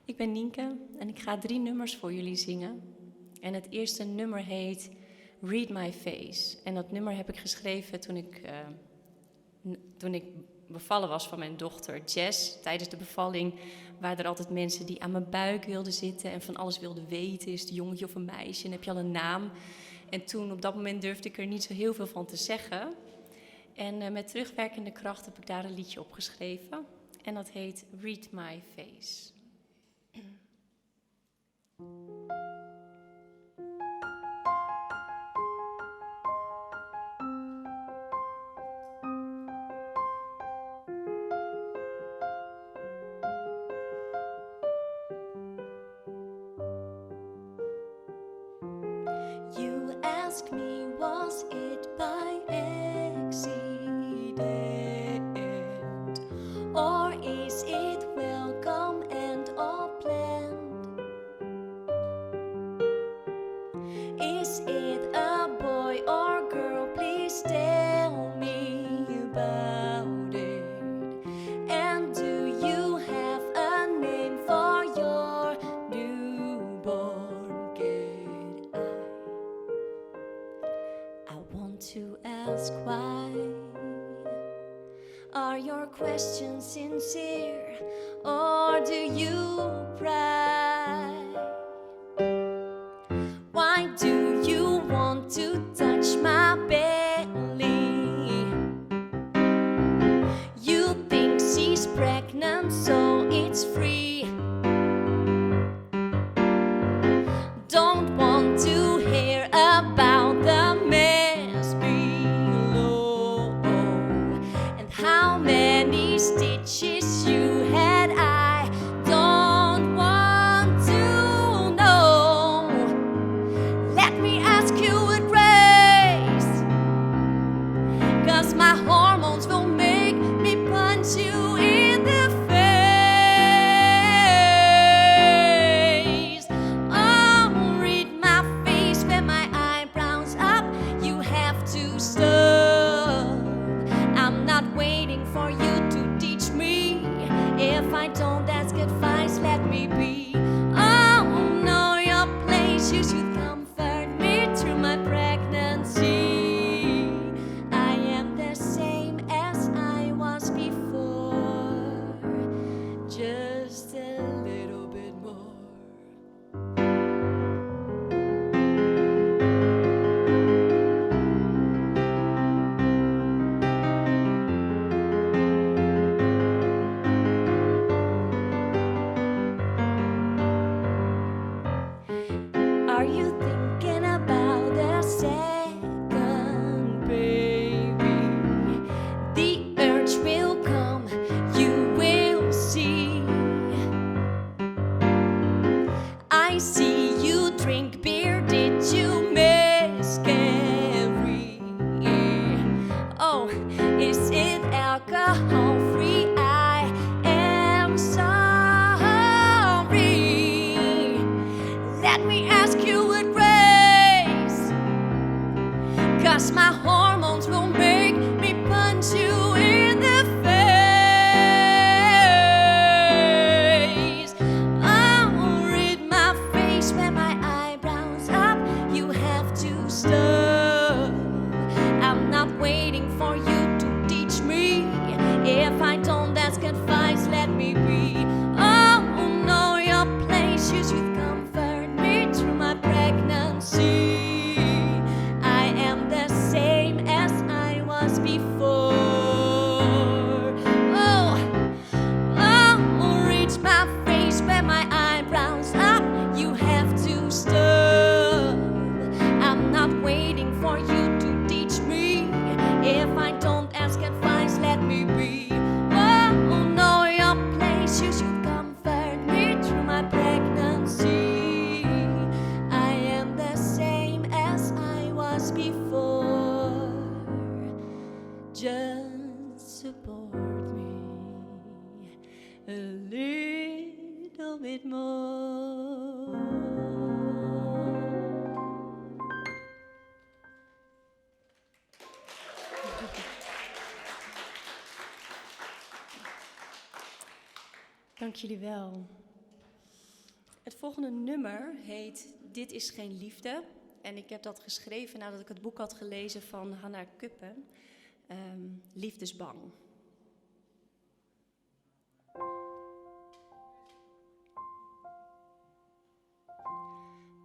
Ik ben Nienke en ik ga 3 nummers voor jullie zingen. En het eerste nummer heet Read My Face. En dat nummer heb ik geschreven toen ik bevallen was van mijn dochter Jess. Tijdens de bevalling waren er altijd mensen die aan mijn buik wilden zitten en van alles wilden weten. Is het een jongetje of een meisje en heb je al een naam? En toen, op dat moment, durfde ik er niet zo heel veel van te zeggen. En met terugwerkende kracht heb ik daar een liedje op geschreven. En dat heet Read My Face. You ask me, was it by accident? Or is it welcome and all planned? Is it a boy or girl? Please tell me about it. And do you have a name for your newborn kid? I want to ask why. Are your questions sincere, or do you pry? Why do you want to touch my belly? You think she's pregnant, so it's free. Don't want to hear about the mess below and how many stitches you had. I don't want to know. Let me ask you with grace, 'cause my hormones will make me punch you in the face. Oh, read my face with my eyebrows up. You have to stop. I'm not waiting for you to teach me. If I don't ask advice, let me be. Oh, know your place. You should comfort me through my pregnancy. I am the same as I was before, just a little bit more. Are you thinking about the second baby? The urge will come, you will see. I see you drink beer, did you miscarry? Oh, is it alcohol free? I am sorry. Let me ask you with grace, 'cause my hormones will make me punch you in the face. Oh, read my face with my eyebrows up. You have to stop. I'm not waiting for you to teach me. If I don't ask advice, let me be. Oh, know your place. You should comfort me through my pregnancy. I am the same as I was before. Oh, reach my face with my eyebrows up. You have to stop. I'm not waiting for you to teach me. If I don't ask advice, let me be. Oh, know your place. You should comfort me through my pregnancy. I am the same as I was before. Just support me a little bit more. Dank jullie wel. Het volgende nummer heet Dit is geen liefde. En ik heb dat geschreven nadat ik het boek had gelezen van Hannah Kuppen, Liefdesbang.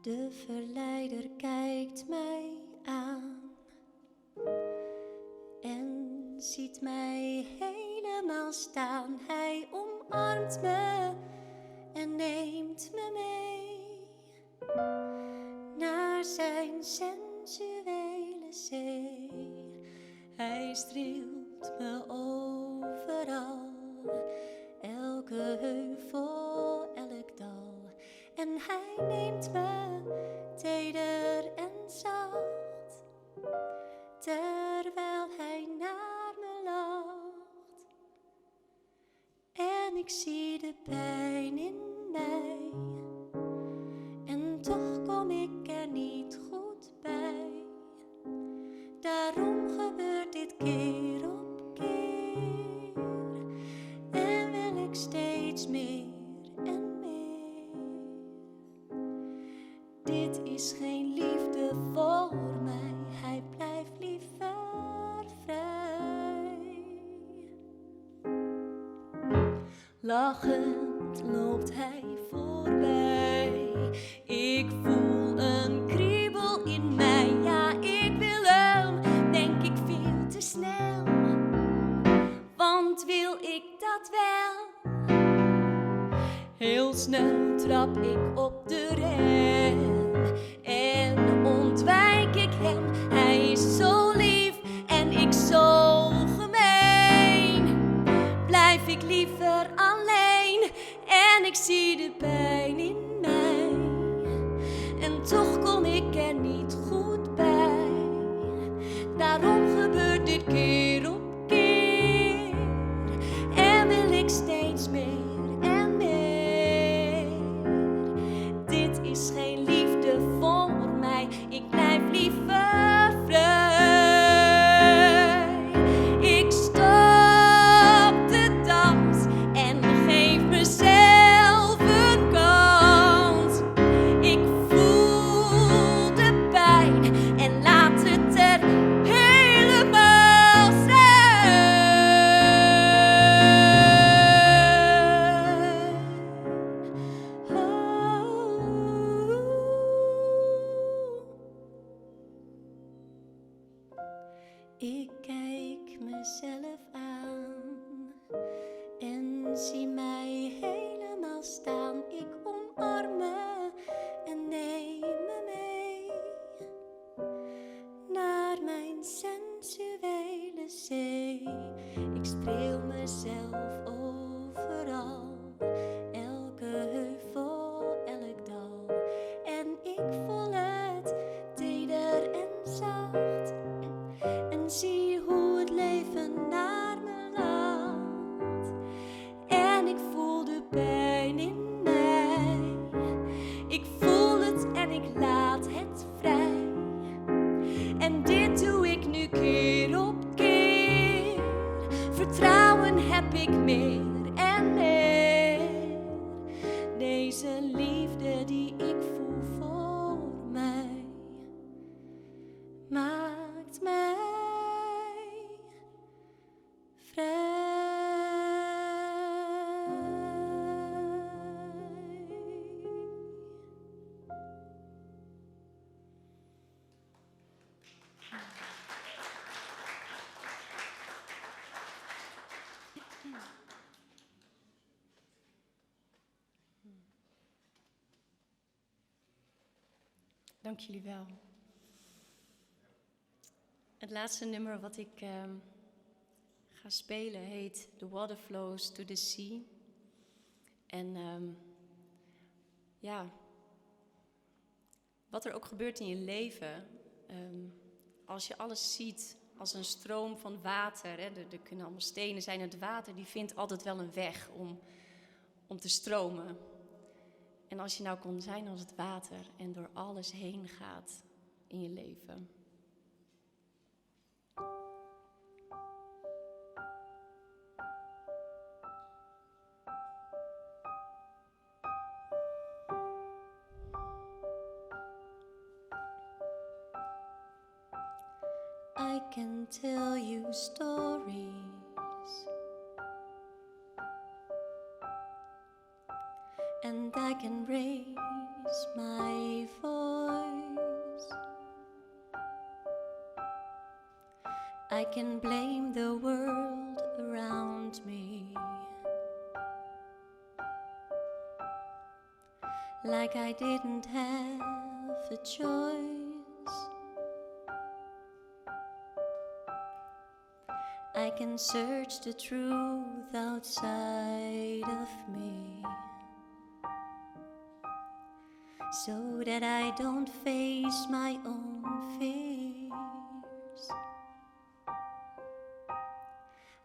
De verleider kijkt mij aan en ziet mij helemaal staan. Hij omarmt me en neemt me mee naar zijn sensuele zee. Hij streelt me overal, elke heuvel, elk dal. En hij neemt me teder en zacht, terwijl hij naar me lacht. En ik zie de pijn in mij, en toch kom ik er niet goed bij. Daarom gebeurt dit keer op keer, en wil ik steeds meer en meer. Dit is geen liefde voor mij, hij blijft liever vrij. Lachend loopt hij voorbij, ik voel een kriebel in mij. Ja, ik wil hem, denk ik veel te snel, want wil ik dat wel? Heel snel trap ik op de rem en ontwijk ik hem. Hij is zo lief en ik zo gemeen. Blijf ik liever alleen en ik zie de pijn in mij. En toch kom ik er niet goed bij. Daarom gebeurt dit keer op keer. En wil ik steeds meer en meer. Dit is geen liefde voor mij. Ik blijf liever vrij. Ik stop de dans en geef mezelf een kans. Ik voel de pijn en laat het er helemaal zijn. Ik kijk mezelf aan en zie mij helemaal staan. Ik omarm me en neem me mee naar mijn sensuele zee. Ik streel mezelf overal, elke heuvel, elk dal. En ik voel het teder en zacht, en zie hoe het leven naar me laat. En ik voel de pijn in mij. Ik voel het en ik laat het vrij. En dit doe ik nu keer op keer. Vertrouwen heb ik meer en meer. Deze liefde die ik voel voor mij maakt mij vrij. Dank jullie wel. Het laatste nummer wat ik ga spelen heet The Water Flows to the Sea. En ja, wat er ook gebeurt in je leven, als je alles ziet als een stroom van water, hè, er kunnen allemaal stenen zijn, het water die vindt altijd wel een weg om te stromen. En als je nou kon zijn als het water en door alles heen gaat in je leven. I can tell you stories and I can raise my voice. I can blame the world around me like I didn't have a choice. I can search the truth outside of me so that I don't face my own fears.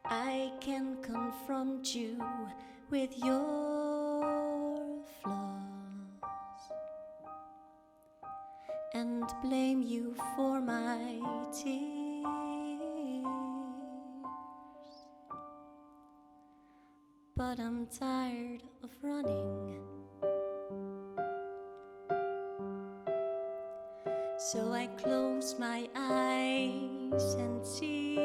I can confront you with your flaws and blame you for my tears. But I'm tired of running, so I close my eyes and see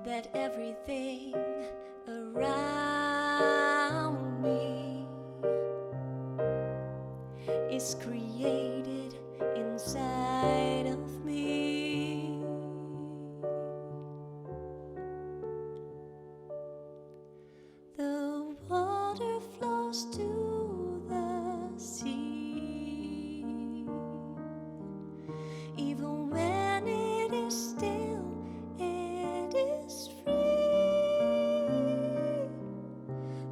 that everything around me is created inside of me. The water flows to the sea, even when it is still, it is free.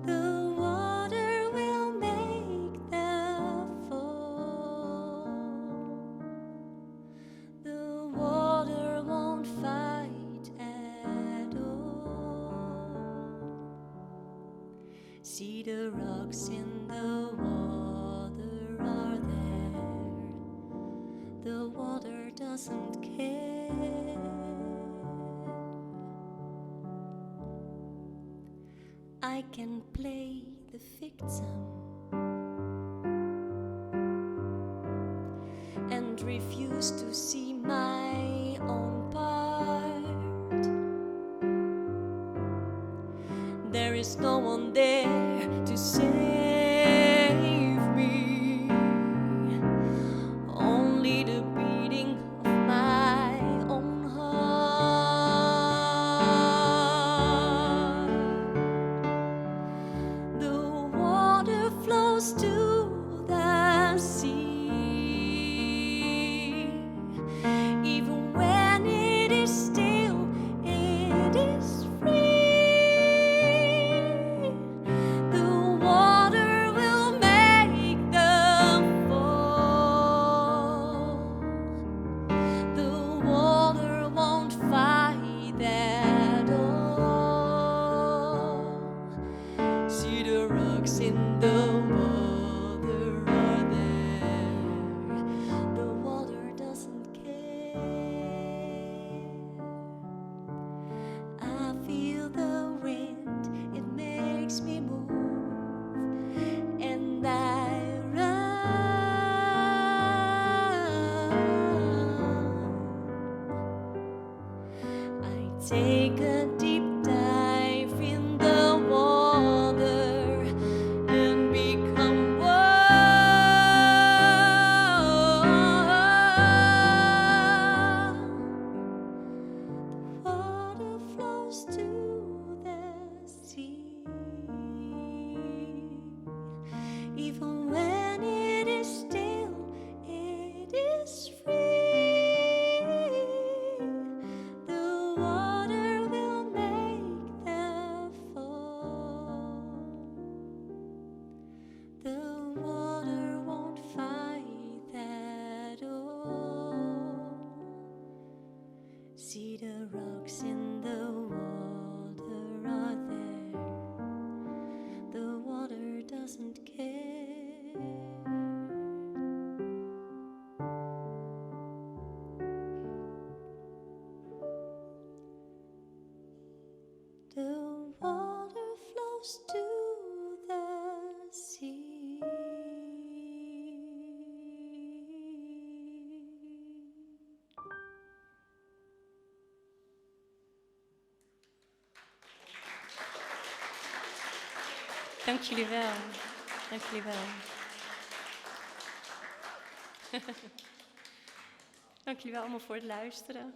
The water will make the fall. The water won't fight at all. See, the rocks in the water are there. The water doesn't care. I can play the victim and refuse to see my own part. There is no one there to save me, only the beating of my own heart. The water flows to the sea, even when it is still, it is free. The water will make the fall. The water won't fight at all. See, the rocks in the water are there. The water doesn't care. I feel the wind, it makes me move, and I run. I take a deep dive in the water and become one. The water flows to the sea, even when it is still, it is free. The water will make the fall. The water won't fight at all. See, the rocks in the water are there. The water doesn't care. The water flows to the sea. Dank jullie wel. Dank jullie wel. Dank jullie wel allemaal voor het luisteren.